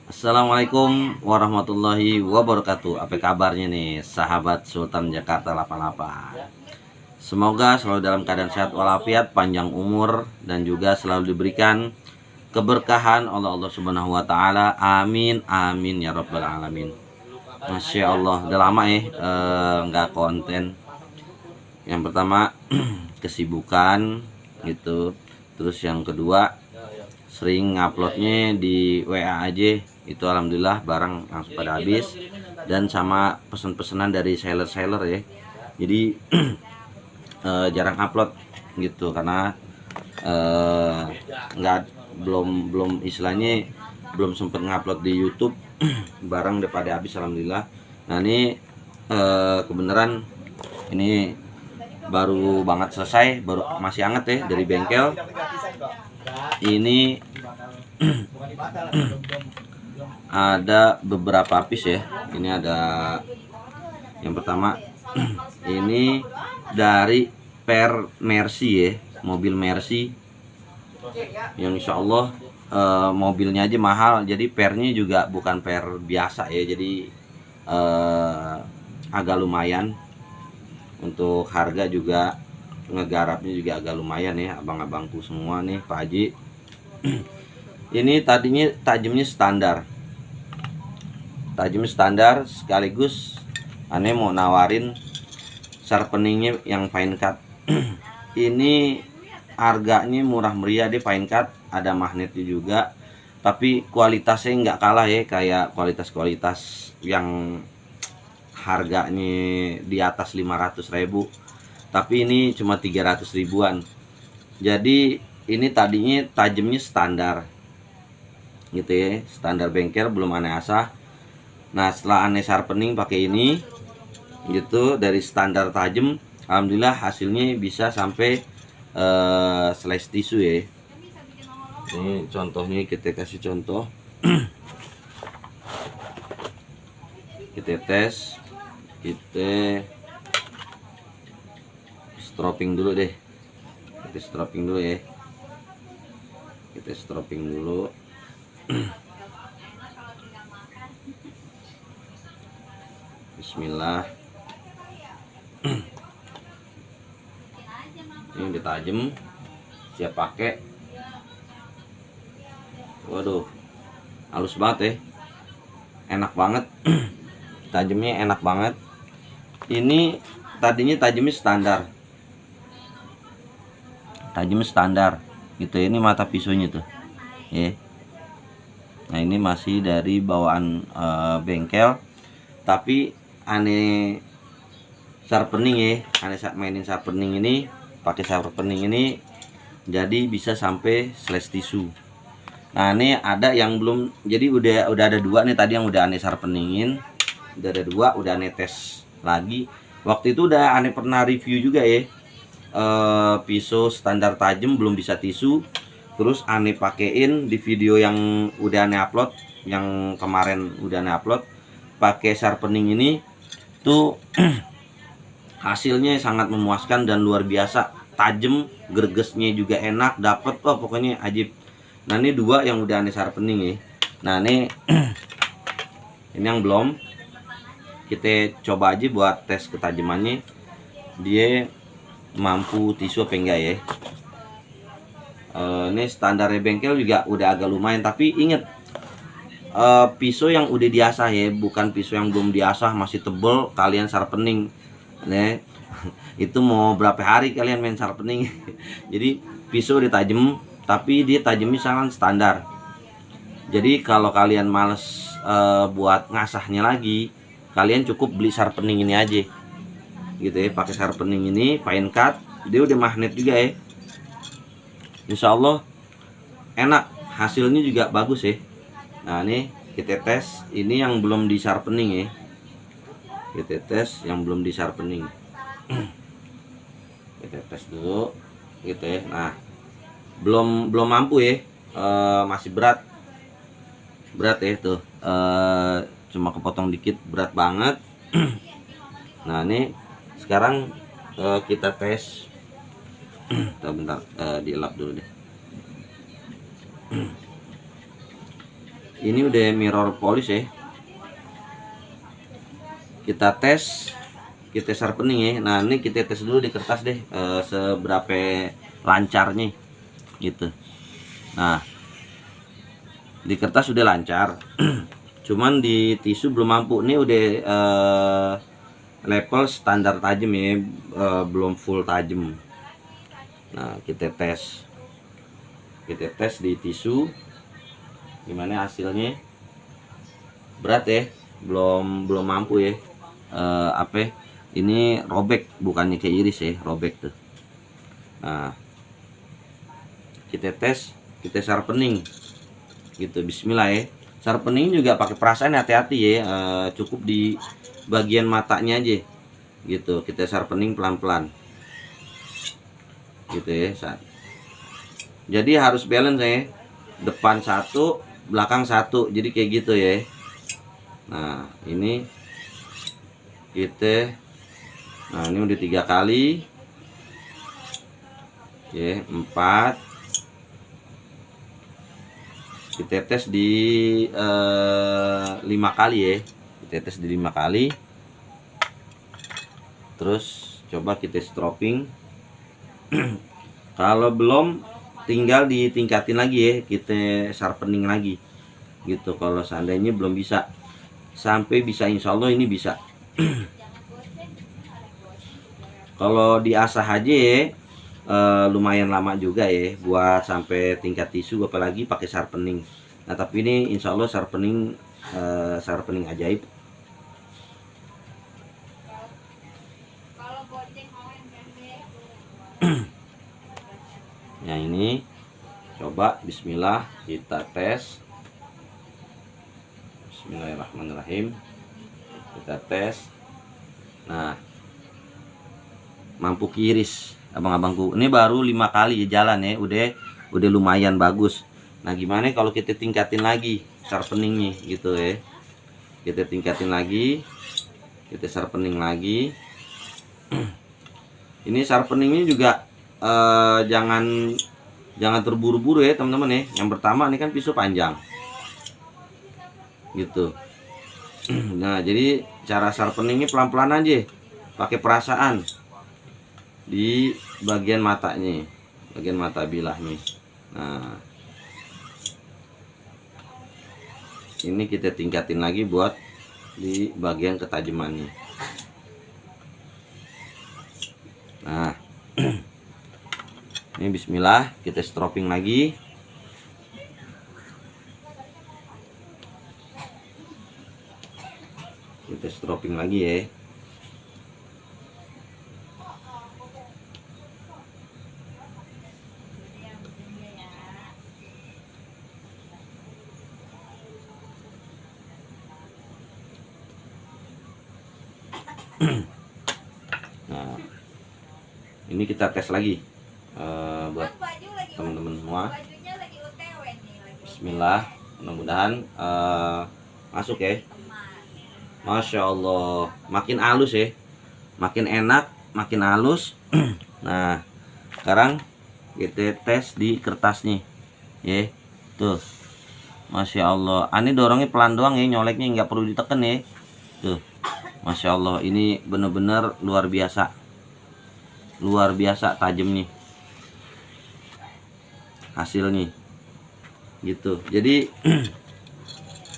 Assalamualaikum warahmatullahi wabarakatuh. Apa kabarnya nih sahabat Sultan Jakarta 88? Semoga selalu dalam keadaan sehat walafiat, panjang umur, dan juga selalu diberikan keberkahan oleh Allah Subhanahu wa taala. Amin amin ya rabbal alamin. Masya Allah, udah lama nggak konten. Yang pertama kesibukan gitu. Terus yang kedua sering nguploadnya di WA aja. Itu alhamdulillah barang langsung pada habis. Dan sama pesan-pesanan dari seller-seller ya. Jadi jarang upload gitu karena belum istilahnya belum sempet ngupload di YouTube. Barang udah pada habis alhamdulillah. Nah ini kebenaran ini baru banget selesai, baru masih hangat ya dari bengkel. Ini ada beberapa piece ya. Ini ada yang pertama ini dari per Mercy ya, mobil Mercy yang insya Allah mobilnya aja mahal, jadi pernya juga bukan per biasa ya, jadi agak lumayan. Untuk harga juga ngegarapnya juga agak lumayan ya, abang-abangku semua nih Pak Haji. Ini tadinya tajamnya standar, sekaligus aneh mau nawarin sharpeningnya yang fine cut. Ini harganya murah meriah deh, fine cut, ada magnetnya juga, tapi kualitasnya nggak kalah ya kayak kualitas yang harganya di atas 500.000, tapi ini cuma 300 ribuan. Jadi ini tadinya tajamnya standar gitu ya, standar bengkel, belum aneh asah. Nah setelah aneh sharpening pakai ini gitu, dari standar tajam alhamdulillah hasilnya bisa sampai slice tisu ya. Ini contohnya, kita kasih contoh. Kita tes, kita stropping dulu deh. Kita stropping dulu ya. Kita stropping dulu. Bismillah. Ini udah tajam, siap pakai. Waduh, halus banget ya, enak banget. Tajamnya enak banget. Ini tadinya tajamnya standar gitu. Ini mata pisaunya tuh ya. Nah ini masih dari bawaan bengkel, tapi aneh sharpening ya, aneh mainin sharpening ini, pakai sharpening ini jadi bisa sampai slash tisu. Nah ini ada yang belum, jadi udah ada dua nih tadi yang udah aneh sharpeningin, udah ada dua, udah aneh tes lagi. Waktu itu udah aneh pernah review juga ya, pisau standar tajam belum bisa tisu. Terus aneh pakein di video yang udah aneh upload, yang kemarin udah aneh upload, pakai sharpening ini tuh hasilnya sangat memuaskan dan luar biasa, tajam, gregesnya juga enak, dapet pokoknya ajib. Nah ini dua yang udah aneh sharpening ya. Nah ini ini yang belum, kita coba aja buat tes ketajamannya, dia mampu tisu apa enggak ya. Ini standar bengkel juga udah agak lumayan, tapi inget pisau yang udah diasah ya, bukan pisau yang belum diasah masih tebel kalian sharpening nih. Itu mau berapa hari kalian main sharpening. Jadi pisau udah tajam, tapi dia tajamnya sangat standar. Jadi kalau kalian males buat ngasahnya lagi, kalian cukup beli sharpening ini aja gitu ya. Pakai sharpening ini fine cut, dia udah magnet juga ya. Insya Allah enak, hasilnya juga bagus ya. Nah ini kita tes, ini yang belum di sharpening ya. Kita tes yang belum di sharpening. Kita tes dulu gitu ya. Nah belum mampu ya, masih berat ya tuh, cuma kepotong dikit, berat banget. Nah ini sekarang kita tes. Bentar, dielap dulu deh. ini udah mirror polish ya. Kita tes, kita sharpening ya. Nah ini kita tes dulu di kertas deh, seberapa lancarnya gitu. Nah di kertas udah lancar cuman di tisu belum mampu. Ini udah level standar tajam ya, belum full tajam. Nah kita tes di tisu gimana hasilnya. Berat ya, belum mampu ya. Apa ini robek, bukannya kayak iris ya, robek tuh. Nah kita tes, kita sharpening gitu. Bismillah ya. Sharpening juga pakai perasaan, hati-hati ya. Cukup di bagian matanya aja gitu. Kita sharpening pelan-pelan gitu ya. Jadi harus balance ya, depan satu, belakang satu, jadi kayak gitu ya. Nah ini kita, nah ini udah 3 kali ya, 4. Kita tes di 5 kali ya. Kita tes di 5 kali. Terus coba kita stropping. Kalau belum, tinggal ditingkatin lagi ya, kita sharpening lagi gitu. Kalau seandainya belum bisa, sampai bisa, insya Allah ini bisa. Kalau diasah aja ya, lumayan lama juga ya buat sampai tingkat tisu, apalagi pakai sharpening. Nah tapi ini insya Allah sharpening ajaib. Nah ini coba, bismillah, kita tes. Bismillahirrahmanirrahim, kita tes. Nah mampu kiris abang-abangku. Ini baru 5 kali jalan ya, udah lumayan bagus. Nah gimana kalau kita tingkatin lagi sharpeningnya gitu ya. Kita tingkatin lagi, kita sharpening lagi. Ini sharpeningnya juga jangan terburu-buru ya teman-teman ya. Yang pertama ini kan pisau panjang gitu. Nah jadi cara sharpeningnya pelan-pelan aja, pakai perasaan di bagian matanya, bagian mata bilahnya. Nah ini kita tingkatin lagi buat di bagian ketajamannya. Nah ini bismillah, kita stropping lagi. Kita stropping lagi ya. Nah ini kita tes lagi buat teman-teman semua. Bismillah, mudah-mudahan masuk ya. Masya Allah, makin halus ya, makin enak, makin halus. Nah sekarang kita tes di kertasnya ya. Tuh Masya Allah, ini dorongnya pelan doang ya, nyoleknya nggak perlu ditekan ya. Tuh Masya Allah, ini bener-bener luar biasa tajamnya hasilnya gitu. Jadi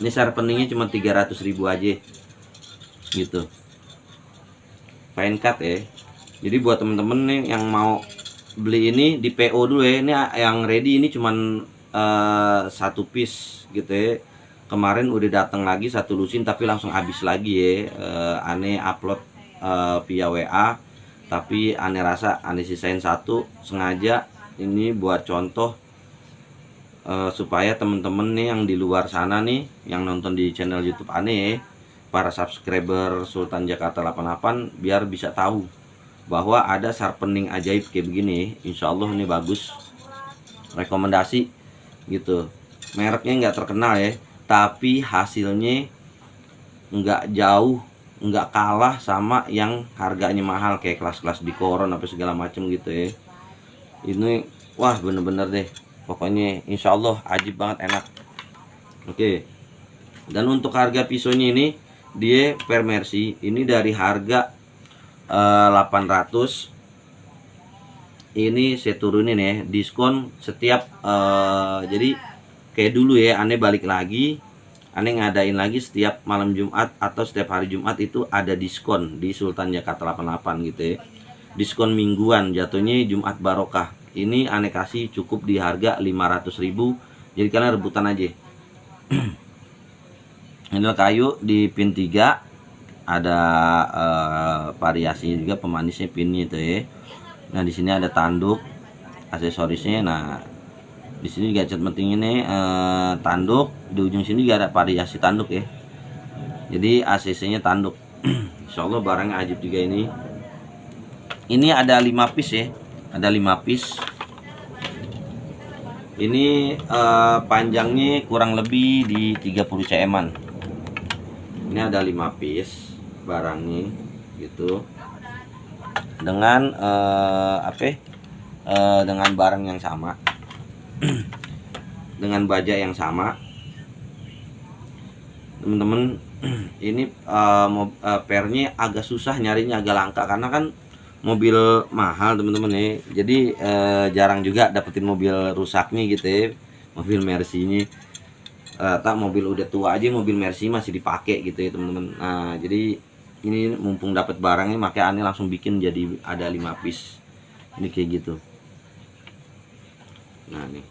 ini sharpeningnya cuma 300.000 aja gitu, fine cut ya. Jadi buat temen-temen nih yang mau beli ini di PO dulu ya. Ini yang ready ini cuman 1 piece gitu ya. Kemarin udah datang lagi 1 lusin tapi langsung habis lagi ya. Aneh upload via WA, tapi aneh rasa aneh sisain 1 sengaja ini buat contoh, supaya temen-temen nih yang di luar sana nih yang nonton di channel YouTube aneh, para subscriber Sultan Jakarta 88, biar bisa tahu bahwa ada sharpening ajaib kayak begini. Insya Allah ini bagus, rekomendasi gitu. Mereknya nggak terkenal ya, tapi hasilnya nggak jauh, nggak kalah sama yang harganya mahal kayak kelas-kelas di koron apa segala macam gitu ya. Ini wah bener-bener deh, pokoknya insya Allah ajib banget, enak. Oke. Dan untuk harga pisaunya ini dia per Mercy ini dari harga 800, ini saya turunin ya, diskon setiap jadi kayak dulu ya, aneh balik lagi, aneh ngadain lagi setiap malam Jumat atau setiap hari Jumat itu ada diskon di Sultan Jakarta 88 gitu ya. Diskon mingguan, jatuhnya Jumat Barokah. Ini aneh kasih cukup di harga 500.000. Jadi kalian rebutan aja. Handle kayu di pin 3, ada variasinya juga, pemanisnya pinnya itu ya. Nah di sini ada tanduk aksesorisnya. Nah di sini gadget penting ini tanduk, di ujung sini juga ada variasi tanduk ya. Jadi ACC-nya tanduk. Insyaallah barangnya ajib juga ini. Ini ada 5 piece ya, ada 5 piece. Ini panjangnya kurang lebih di 30 cm-an. Ini ada 5 piece barangnya gitu. Dengan dengan barang yang sama. Dengan baja yang sama. Teman-teman, ini pernya agak susah nyarinya, agak langka karena kan mobil mahal teman-teman ya. Jadi jarang juga dapetin mobil rusaknya gitu ya, mobil Mercy-nya. Tak mobil udah tua aja mobil Mercy masih dipakai gitu ya teman-teman. Nah jadi ini mumpung dapat barangnya, makanya aneh langsung bikin jadi ada 5 piece ini kayak gitu. Nah nih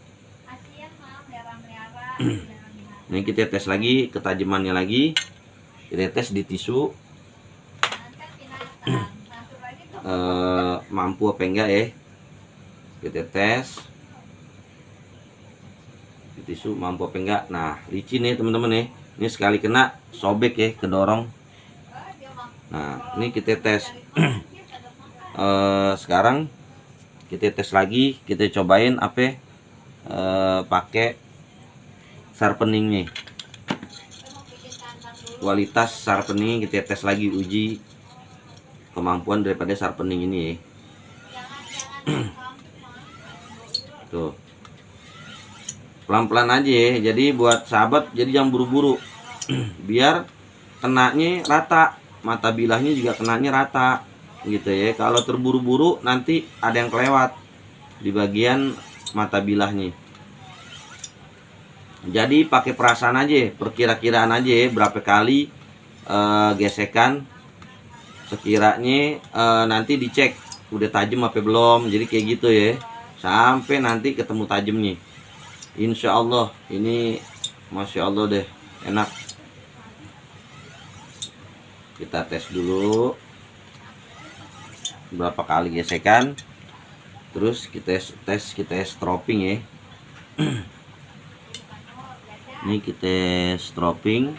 ini kita tes lagi ketajamannya lagi, kita tes di tisu mampu apa enggak ya, kita tes di tisu mampu apa enggak. Nah licin nih teman-teman ya, ini sekali kena sobek ya, kedorong. Nah ini kita tes sekarang kita tes lagi, kita cobain apa pakai sharpeningnya, kualitas sharpening kita tes lagi, uji kemampuan daripada sharpening ini ya. Tuh pelan-pelan aja ya, jadi buat sahabat jadi jangan buru-buru biar kenanya rata, mata bilahnya juga kenanya rata gitu ya. Kalau terburu-buru nanti ada yang kelewat di bagian mata bilahnya. Jadi pakai perasaan aja, perkira-kiraan aja ya, berapa kali gesekan sekiranya nanti dicek udah tajam apa belum. Jadi kayak gitu ya, sampai nanti ketemu tajamnya. Insya Allah ini Masya Allah deh, enak. Kita tes dulu berapa kali gesekan, terus kita stropping ya. Ini kita stropping.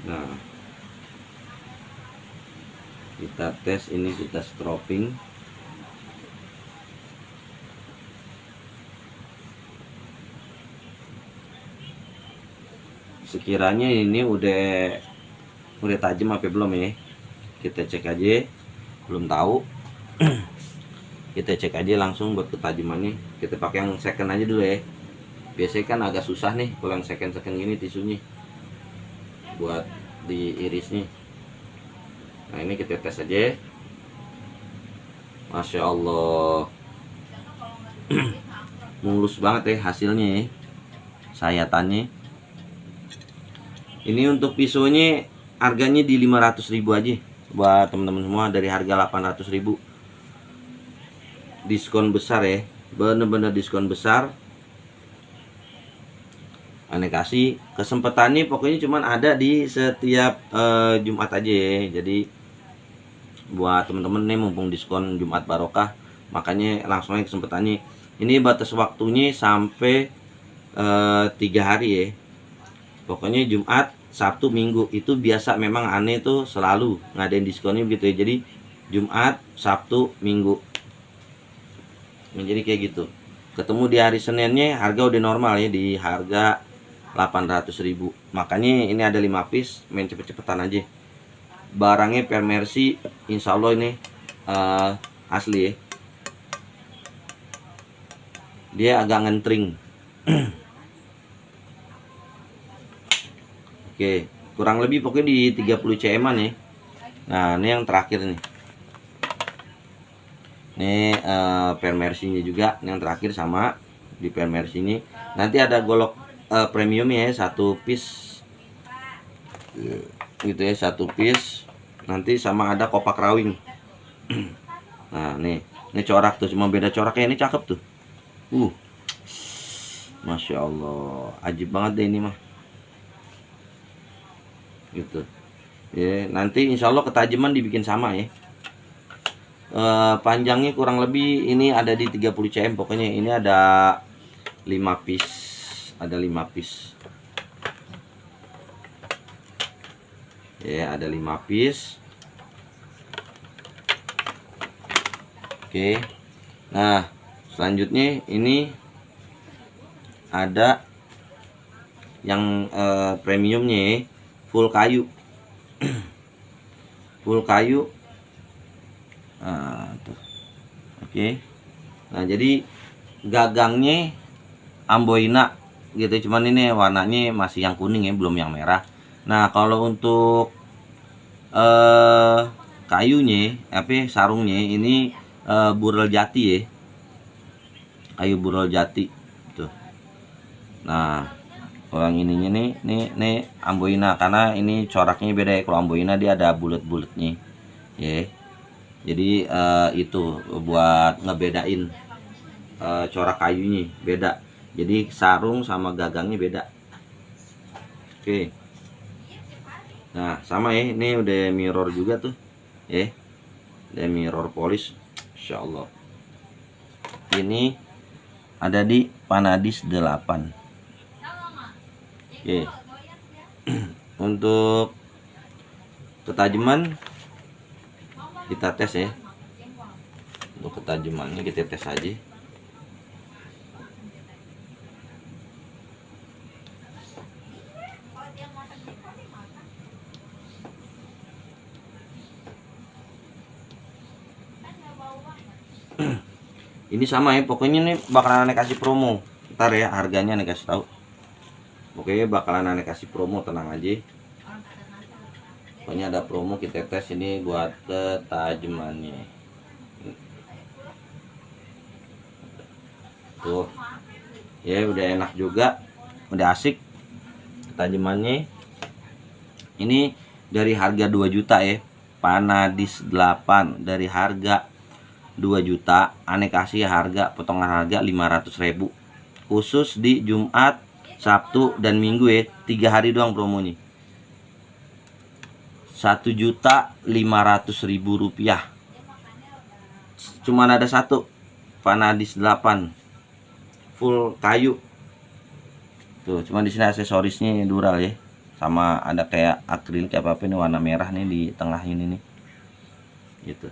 Nah kita tes ini, kita stropping. Sekiranya ini udah tajam apa belum ya, kita cek aja. Belum tahu kita cek aja langsung buat ketajamannya. Kita pakai yang second aja dulu ya, biasanya kan agak susah nih kalau yang second gini tisunya buat diirisnya. Nah ini kita tes aja. Masya Allah mulus banget ya hasilnya ya, sayatannya. Ini untuk pisaunya harganya di 500.000 aja buat teman-teman semua, dari harga 800.000. Diskon besar ya, bener-bener diskon besar. Aneh kasih kesempatannya pokoknya cuman ada di setiap Jumat aja ya. Jadi buat teman-teman nih mumpung diskon Jumat Barokah, makanya langsung aja kesempatannya. Ini batas waktunya sampai 3 hari ya. Pokoknya Jumat, Sabtu, Minggu itu biasa memang aneh tuh selalu ngadain diskonnya begitu ya. Jadi Jumat, Sabtu, Minggu. Nah, jadi kayak gitu. Ketemu di hari Seninnya harga udah normal ya, di harga 800.000. Makanya ini ada 5 piece, main cepet-cepetan aja. Barangnya per Mercy, insya Allah ini asli ya. Dia agak ngentring. Oke, kurang lebih pokoknya di 30 cm ya. Nah, ini yang terakhir nih. Ini permersinya juga, ini yang terakhir sama di permersi ini. Nanti ada golok premium ya, satu piece gitu ya, satu piece. Nanti sama ada kopak rawing. Nah, ini corak tuh, cuma beda coraknya. Ini cakep tuh. Masya Allah, ajib banget deh ini mah. Gitu ya. Nanti insya Allah ketajaman dibikin sama ya. Panjangnya kurang lebih ini ada di 30 cm. Pokoknya ini ada 5 piece. Ada 5 piece ya, ada 5 piece. Oke. Nah, selanjutnya ini ada yang premiumnya ya, full kayu. Full kayu. Nah, tuh. Oke. Nah, jadi gagangnya amboina gitu, cuman ini warnanya masih yang kuning ya, belum yang merah. Nah, kalau untuk kayunya, sarungnya ini burel jati ya. Kayu burel jati tuh. Nah, kalau yang ininya nih amboina, karena ini coraknya beda ya. Kalau amboina dia ada bulat-bulatnya ya. Jadi itu buat ngebedain corak kayunya beda. Jadi sarung sama gagangnya beda. Oke. Nah, sama ya, ini udah mirror juga tuh ya. Udah mirror polish, Insya Allah. Ini ada di Panadis 8. Oke. Untuk ketajaman kita tes ya. Untuk ketajamannya kita tes aja. Ini sama ya, pokoknya nih bakalan aneh kasih promo. Ntar ya, harganya aneh kasih tahu. Pokoknya bakalan aneh kasih promo, tenang aja. Pokoknya ada promo, kita tes ini buat ketajamannya. Tuh. Ya, udah enak juga. Udah asik ketajamannya. Ini dari harga 2 juta ya. Panadis 8 dari harga 2 juta, aneh kasih harga potongan harga 500.000 khusus di Jumat, Sabtu dan Minggu ya, 3 hari doang promonya. 1.500.000 rupiah. Cuman ada satu, Panadis 8 full kayu. Tuh, cuman di sini aksesorisnya dural ya. Sama ada kayak akrilik apa ini warna merah nih di tengah ini nih. Gitu.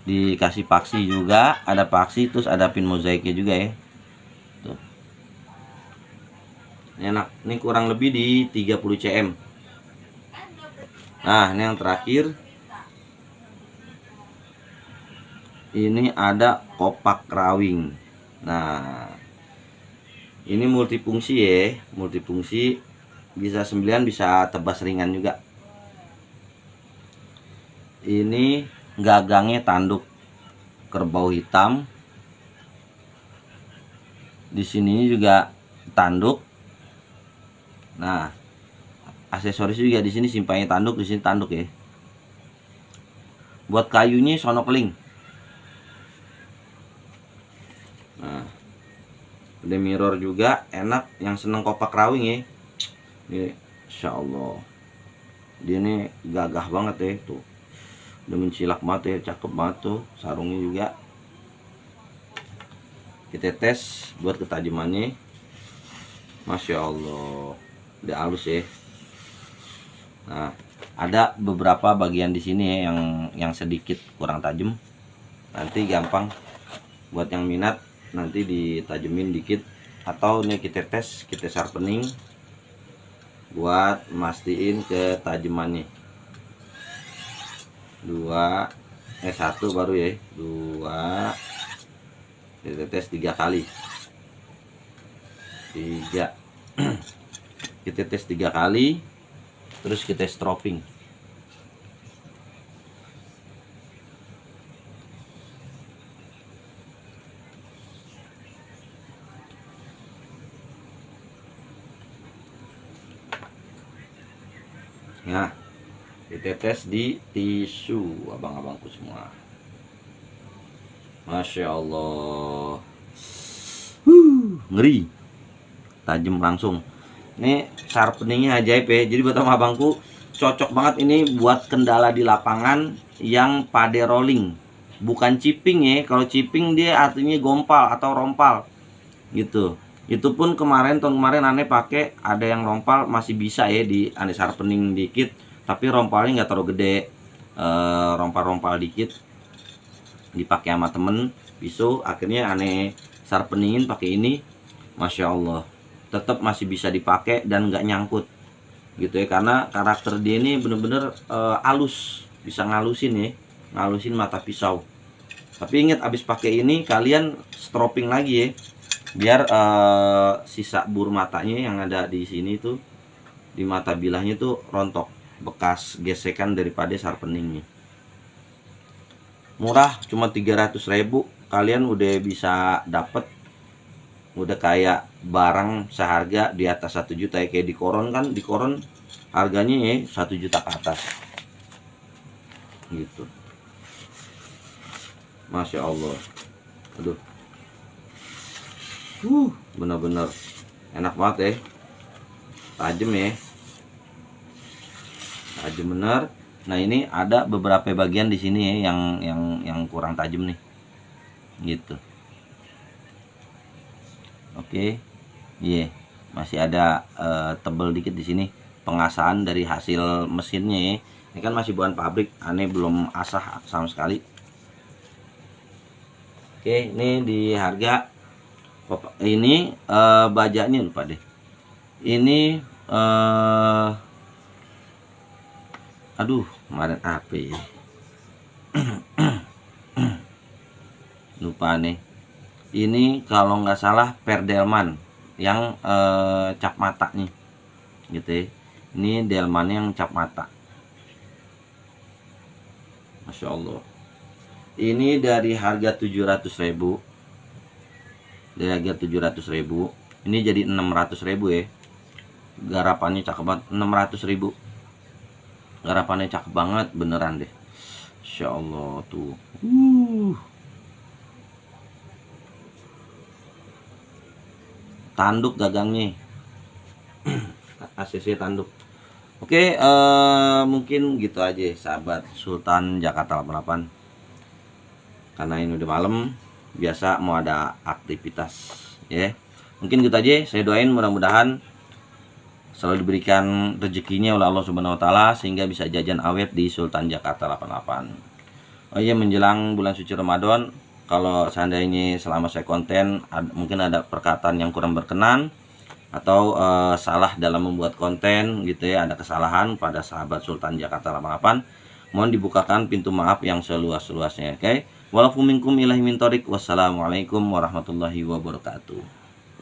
Dikasih paksi juga, ada paksi, terus ada pin mozaiknya juga ya. Tuh. Ini enak, ini kurang lebih di 30 cm. Nah, ini yang terakhir. Ini ada kopak rawing. Nah, ini multifungsi ya, multifungsi, bisa 9, bisa tebas ringan juga. Ini gagangnya tanduk kerbau hitam. Di sini juga tanduk. Nah, aksesoris juga di sini, simpangnya tanduk, di sini tanduk ya. Buat kayunya sonokling. Nah, udah mirror juga, enak. Yang seneng kopak rawing ya. Ini, Insya Allah. Dia ini gagah banget ya tuh. Udah mencilak banget ya, cakep banget tuh sarungnya juga. Kita tes buat ketajamannya. Masya Allah, udah halus ya. Nah, ada beberapa bagian di sini ya yang sedikit kurang tajam. Nanti gampang buat yang minat, nanti ditajemin dikit, atau nih kita tes, kita sharpening buat mastiin ketajamannya. 2, satu baru ya, 2, kita tes 3 kali, 3 kita tes 3 kali, terus kita stropping. Nah, kita tes di tisu abang-abangku semua. Masya Allah, ngeri, tajam langsung. Ini sharpeningnya ajaib ya. Jadi buat abangku cocok banget ini buat kendala di lapangan yang pade rolling, bukan chipping ya. Kalau chipping dia artinya gompal atau rompal gitu. Itu pun tahun kemarin aneh pakai, ada yang rompal masih bisa ya di aneh sharpening dikit, tapi rompalnya nggak terlalu gede, rompal-rompal dikit dipakai sama temen pisau. Akhirnya aneh sharpeningin pakai ini, Masya Allah, tetap masih bisa dipakai dan nggak nyangkut gitu ya, karena karakter dia ini bener-bener halus, bisa ngalusin ya, ngalusin mata pisau. Tapi ingat, abis pakai ini kalian stropping lagi ya, biar sisa bur matanya yang ada di sini tuh, di mata bilahnya tuh rontok, bekas gesekan daripada sharpeningnya. Murah, cuma 300.000 kalian udah bisa dapet, udah kayak barang seharga di atas 1 juta ya. Kayak di koron kan, di koron harganya ya 1 juta ke atas gitu. Masya Allah, aduh, bener-bener enak banget ya, tajam ya, tajam bener. Nah ini ada beberapa bagian di sini ya yang kurang tajam nih gitu. Oke, iya, masih ada tebel dikit di sini, pengasahan dari hasil mesinnya ya. Ini kan masih bukan pabrik, aneh belum asah sama sekali. Oke, ini di harga ini bajanya lupa deh. Ini aduh, kemarin apa ya? Lupa nih. Ini kalau nggak salah Perdelman yang cap mata nih gitu ya. Ini Delman yang cap mata. Masya Allah, ini dari harga 700.000, dari harga 700.000 ini jadi 600.000 ya. Garapannya cakep banget, 600.000, garapannya cakep banget beneran deh. Insya Allah tuh, tanduk gagangnya, ACC tanduk. Oke, mungkin gitu aja sahabat Sultan Jakarta 88, karena ini udah malam, biasa mau ada aktivitas ya. Mungkin gitu aja, saya doain mudah-mudahan selalu diberikan rezekinya oleh Allah Subhanahu wa taala sehingga bisa jajan awet di Sultan Jakarta 88. Oh iya, menjelang bulan suci Ramadan, kalau seandainya selama saya konten mungkin ada perkataan yang kurang berkenan atau salah dalam membuat konten gitu ya, ada kesalahan pada sahabat Sultan Jakarta 88, mohon dibukakan pintu maaf yang seluas-luasnya. Oke, walaupun minkum ilahi min thoriq. Wassalamualaikum warahmatullahi wabarakatuh.